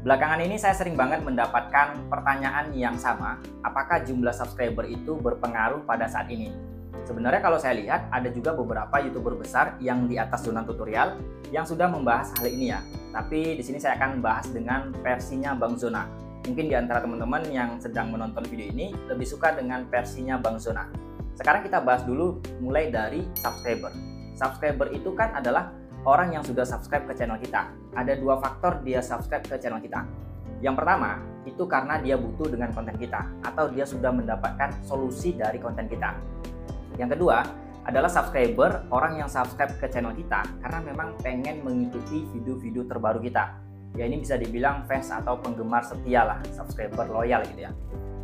Belakangan ini saya sering banget mendapatkan pertanyaan yang sama, apakah jumlah subscriber itu berpengaruh pada saat ini? Sebenarnya kalau saya lihat ada juga beberapa YouTuber besar yang di atas zona tutorial yang sudah membahas hal ini ya. Tapi di sini saya akan bahas dengan versinya Bang Zona. Mungkin di antara teman-teman yang sedang menonton video ini lebih suka dengan versinya Bang Zona. Sekarang kita bahas dulu mulai dari subscriber. Subscriber itu kan adalah orang yang sudah subscribe ke channel kita. Ada dua faktor dia subscribe ke channel kita. Yang pertama, itu karena dia butuh dengan konten kita atau dia sudah mendapatkan solusi dari konten kita. Yang kedua, adalah subscriber, orang yang subscribe ke channel kita karena memang pengen mengikuti video-video terbaru kita. Ya ini bisa dibilang fans atau penggemar setia lah, subscriber loyal gitu ya.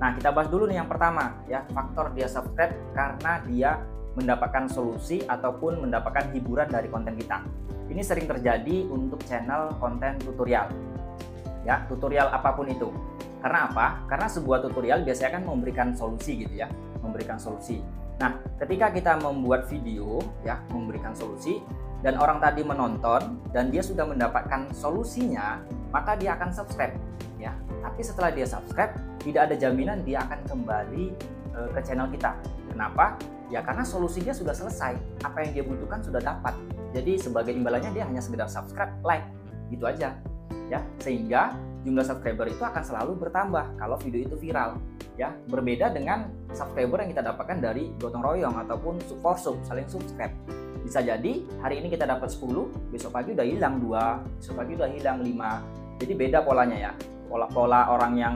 Nah, kita bahas dulu nih yang pertama ya, faktor dia subscribe karena dia mendapatkan solusi ataupun mendapatkan hiburan dari konten kita. Ini sering terjadi untuk channel konten tutorial. Ya, tutorial apapun itu. Karena apa? Karena sebuah tutorial biasanya kan memberikan solusi gitu ya, memberikan solusi. Nah, ketika kita membuat video ya, memberikan solusi dan orang tadi menonton dan dia sudah mendapatkan solusinya, maka dia akan subscribe ya. Tapi setelah dia subscribe, tidak ada jaminan dia akan kembali ke channel kita. Kenapa? Ya karena solusinya sudah selesai, apa yang dia butuhkan sudah dapat. Jadi sebagai imbalannya dia hanya sekedar subscribe, like, gitu aja. Ya, sehingga jumlah subscriber itu akan selalu bertambah kalau video itu viral. Ya, berbeda dengan subscriber yang kita dapatkan dari gotong royong ataupun sub for sub, saling subscribe. Bisa jadi hari ini kita dapat 10, besok pagi udah hilang 2, besok pagi udah hilang 5. Jadi beda polanya ya. Pola orang yang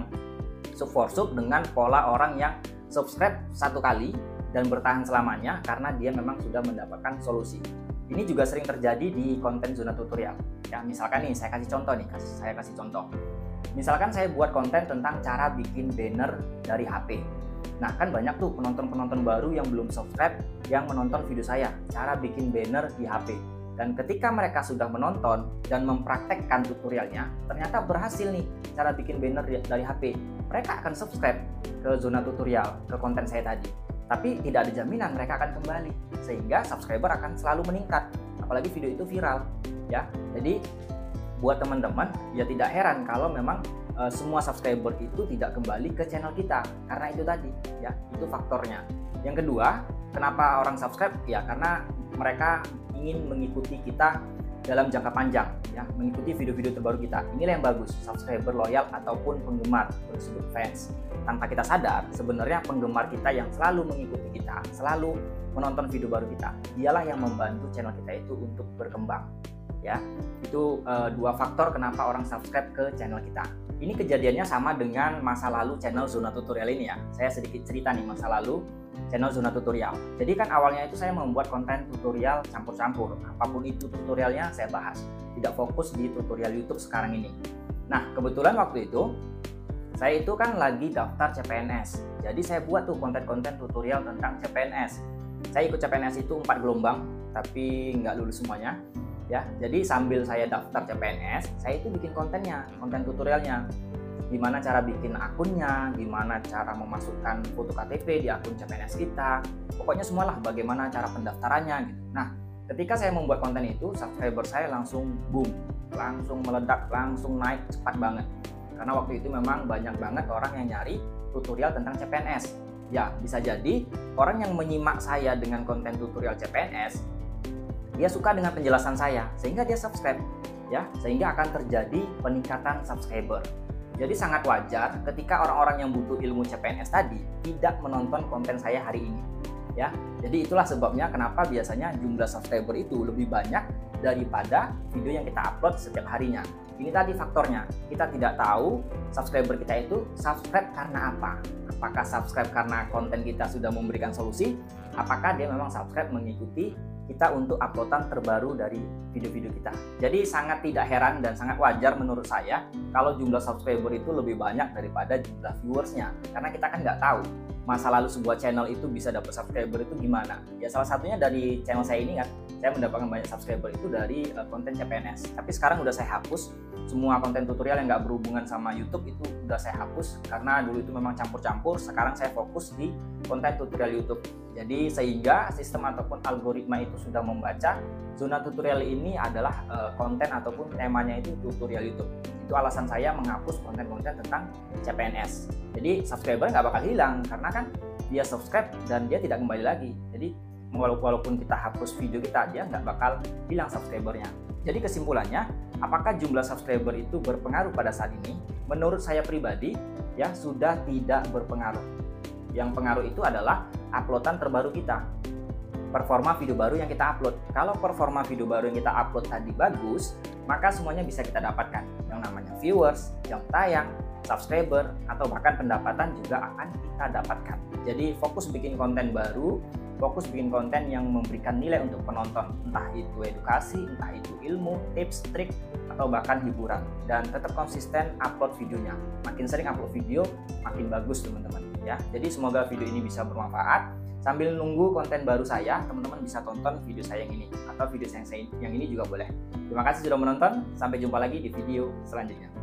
sub for sub dengan pola orang yang subscribe satu kali dan bertahan selamanya karena dia memang sudah mendapatkan solusi. Ini juga sering terjadi di konten zona tutorial. Ya, misalkan nih saya kasih contoh nih, saya kasih contoh. Misalkan saya buat konten tentang cara bikin banner dari HP. Nah, kan banyak tuh penonton-penonton baru yang belum subscribe yang menonton video saya, cara bikin banner di HP. Dan ketika mereka sudah menonton dan mempraktekkan tutorialnya, ternyata berhasil nih cara bikin banner dari HP. Mereka akan subscribe ke zona tutorial, ke konten saya tadi. Tapi tidak ada jaminan mereka akan kembali, sehingga subscriber akan selalu meningkat, apalagi video itu viral ya. Jadi buat teman-teman ya tidak heran kalau memang semua subscriber itu tidak kembali ke channel kita karena itu tadi ya, itu faktornya. Yang kedua, kenapa orang subscribe? Ya karena mereka ingin mengikuti kita dalam jangka panjang ya, mengikuti video-video terbaru kita. Inilah yang bagus, subscriber loyal ataupun penggemar, disebut fans. Tanpa kita sadar, sebenarnya penggemar kita yang selalu mengikuti kita, selalu menonton video baru kita, dialah yang membantu channel kita itu untuk berkembang. Ya, itu dua faktor kenapa orang subscribe ke channel kita. Ini kejadiannya sama dengan masa lalu channel zona tutorial ini ya. Saya sedikit cerita nih masa lalu channel zona tutorial. Jadi kan awalnya itu saya membuat konten tutorial campur-campur. Apapun itu tutorialnya saya bahas. Tidak fokus di tutorial YouTube sekarang ini. Nah, kebetulan waktu itu saya itu kan lagi daftar CPNS. Jadi saya buat tuh konten-konten tutorial tentang CPNS. Saya ikut CPNS itu 4 gelombang, tapi nggak lulus semuanya. Ya, jadi sambil saya daftar CPNS, saya itu bikin kontennya, konten tutorialnya. Gimana cara bikin akunnya, gimana cara memasukkan foto KTP di akun CPNS kita. Pokoknya semualah bagaimana cara pendaftarannya gitu. Nah, ketika saya membuat konten itu, subscriber saya langsung boom, langsung meledak, langsung naik cepat banget. Karena waktu itu memang banyak banget orang yang nyari tutorial tentang CPNS. Ya, bisa jadi orang yang menyimak saya dengan konten tutorial CPNS, dia suka dengan penjelasan saya, sehingga dia subscribe. Ya, sehingga akan terjadi peningkatan subscriber. Jadi sangat wajar ketika orang-orang yang butuh ilmu CPNS tadi tidak menonton konten saya hari ini. Ya, jadi itulah sebabnya kenapa biasanya jumlah subscriber itu lebih banyak daripada video yang kita upload setiap harinya. Ini tadi faktornya, kita tidak tahu subscriber kita itu subscribe karena apa. Apakah subscribe karena konten kita sudah memberikan solusi? Apakah dia memang subscribe mengikuti kita untuk uploadan terbaru dari video-video kita. Jadi sangat tidak heran dan sangat wajar menurut saya kalau jumlah subscriber itu lebih banyak daripada jumlah viewersnya. Karena kita kan nggak tahu masa lalu sebuah channel itu bisa dapat subscriber itu gimana. Ya salah satunya dari channel saya ini kan, saya mendapatkan banyak subscriber itu dari konten CPNS. Tapi sekarang udah saya hapus semua konten tutorial yang nggak berhubungan sama YouTube, itu udah saya hapus karena dulu itu memang campur-campur. Sekarang saya fokus di konten tutorial YouTube. Jadi sehingga sistem ataupun algoritma itu sudah membaca zona tutorial ini adalah konten ataupun temanya itu tutorial YouTube. Itu alasan saya menghapus konten-konten tentang CPNS. Jadi subscriber nggak bakal hilang karena kan dia subscribe dan dia tidak kembali lagi. Jadi walaupun kita hapus video kita, dia nggak bakal hilang subscribernya. Jadi kesimpulannya, apakah jumlah subscriber itu berpengaruh pada saat ini? Menurut saya pribadi, ya sudah tidak berpengaruh. Yang pengaruh itu adalah uploadan terbaru kita, performa video baru yang kita upload. Kalau performa video baru yang kita upload tadi bagus, maka semuanya bisa kita dapatkan. Yang namanya viewers, jam tayang, subscriber, atau bahkan pendapatan juga akan kita dapatkan. Jadi fokus bikin konten baru, fokus bikin konten yang memberikan nilai untuk penonton, entah itu edukasi, entah itu ilmu, tips, trik, atau bahkan hiburan. Dan tetap konsisten upload videonya. Makin sering upload video, makin bagus teman-teman ya. Jadi semoga video ini bisa bermanfaat. Sambil nunggu konten baru saya, teman-teman bisa tonton video saya yang ini atau video saya yang ini juga boleh. Terima kasih sudah menonton. Sampai jumpa lagi di video selanjutnya.